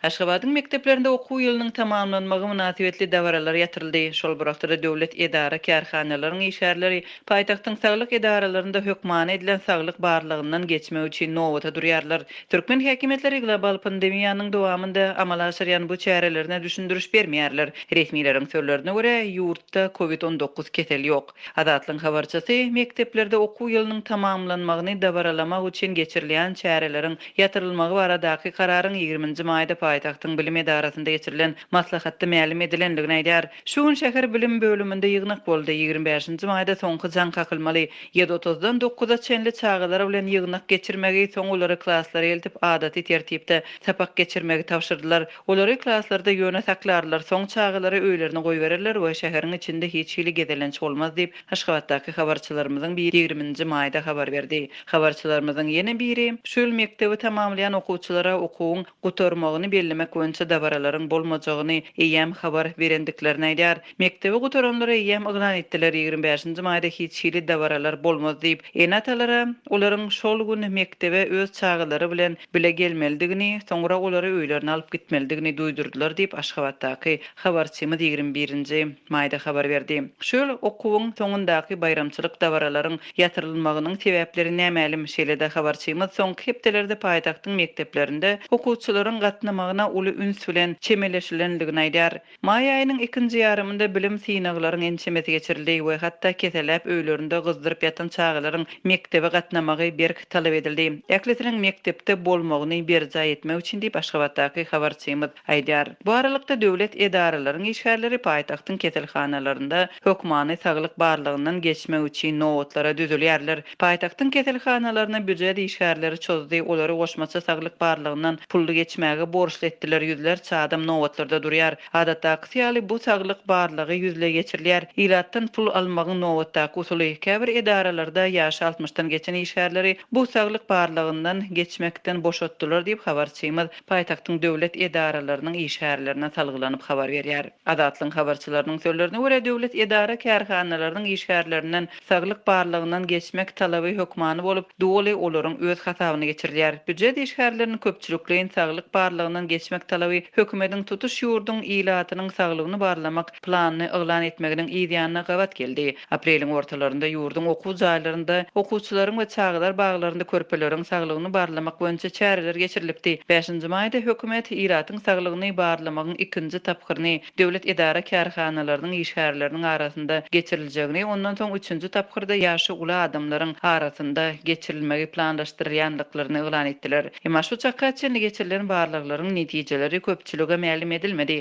Aşgabatyň mekdeplerinde okuw ýylynyň tamamlanmagy münasibetli dawralar ýatyryldy. Şol burakda döwlet edara kärhanalaryň işgärleri paýtagtyň saglyk edaralarynda hökman edilen saglyk barlygyndan geçmek üçin nowata durýarlar. Türkmen häkimetleri global pandemiýanyň dowamynda amal aşyrýan bu çärelerine düşündiriş bermeýärler. Resmiýetiň sözlerine görä, ýurtda COVID-19 keseli ýok. Adatlyň habarçysy mekdeplerde okuw ýylynyň tamamlanmagyny dawralamak üçin geçirilýän çäreleriň ýatyrylmagy baradaky kararyň 20-nji maýda paýtagtyň bilim edarasynda geçirilen maslahatda mälim edilendigini aýdýar. Şu gün şäher bilim bölüminde ýygnak boldy. 25-nji maýda soňky jaň kakylmaly 7:30-dan 9-a çenli çağalar bilen ýygnak geçirmegi soň olary klasslara eltip adaty tertipde sapak geçirmegi tapşyrdylar. Olary klasslarda ýöne saklarlar, soň çağalary öýlerine goýbererler we şäheriň içinde hiç hili gedelenç bolmaz diýip Aşgabatdaky habarçylarymyzyň biri 20-nji maýda habar berdi. Habarçylarymyzyň ýene biri şol mektebi tamamlayan okuwçylara okuwyň gutarmagyny bellemek boýunça dabaralaryň bolmajagyny eýem habar berendiklerini aýdýar. Mektebi gutaranlara eýem yglan etdiler. 25-nji maýda hiç hili dabaralar bolmaz diýip enatalara olaryň şol gün mektebe öz çağalary bilen bile gelmelidigini, soňra olary öýlerine alyp gitmelidigini duýdurdylar diýip Aşgabatdaky habarçymyz 21-nji maýda habar berdi. Şol okuwyň soňundaky bayramçylyk dabaralaryň ýatyrylmagynyň sebäpleri nämälim şeýle-de habarçymyz soňky hepdelerde paýtagtyň mekteplerinde okuwçylaryň gatnamagyna uly üns bilen çemeleşilendigini aýdýar. Maý aýynyň 2-nji ýarymynda bilim synaglaryň ençemesi geçirildi we hatda keselep öýlerinde gyzdyryp ýatan çağalaryň mektebe gatnamagy berk talap edildi. Äklesiniň mektepde bolmagyny berja etmek üçin diýip Aşgabatdaky habarçymyz aýdýar. Bu aralykda döwlet edaralaryň işgärleri paýtagtyň keselhanalarynda hökmany saglyk barlygyndan geçmek üçin nowatlara düzülýärler. Paýtagtyň keselhanalaryna büdjet işgärleri çözdi. Olary goşmaça saglyk barlygyndan pully geçmäge borçly etdiler. Ýüzlerçe adam nowatlarda durýar. Adatdaky ýaly bu saglyk barlygy ýüzle geçirilýär. Ilatdan pul almagyň nowatdaky usuly käbir edaralarda ýaşy 60-dan geçen işgärleri bu saglyk barlygyndan geçmekden boşatdylar diýip habarçymyz paýtagtyň döwlet edaralarynyň işgärlerine salgylanyp habar berýär. Adatlyň habarçylarynyň sözlerine görä döwlet edara kärhanalarynyň işgärlerinden saglyk barlygyndan geçmek talaby hökmany bolup, doly olaryň öz hasabyna geçirilýär. Büdjet işgärleriniň köpçülikliň saglyk barlygyndan geçmek talaby hökümetiň tutuş ýurduň ilatynyň saglygyny barlamak planyny yglan etmeginiň ideýanyna gawat geldi. Apreliň ortalarynda ýurduň okuw jaýlarynda okuwçylaryň we çağlar baglarynda körpeleriň saglygyny barlamak boýunça çäreler geçirilipdi. 5-nji maýda hökümet ilatyň saglygyny barlamagyň 2-nji tapkyryny döwlet edara kärhanalarynyň işgärleriniň arasynda geçiriljegini, ondan soň 3-nji tapkyrda ýaşy uly adamlaryň arasynda geçirilmegi planlaşdyrýandyklaryny yglan etdiler. Emma şu çakka geçirilen barlyklaryň netijeleri köpçülüge mälim edilmedi.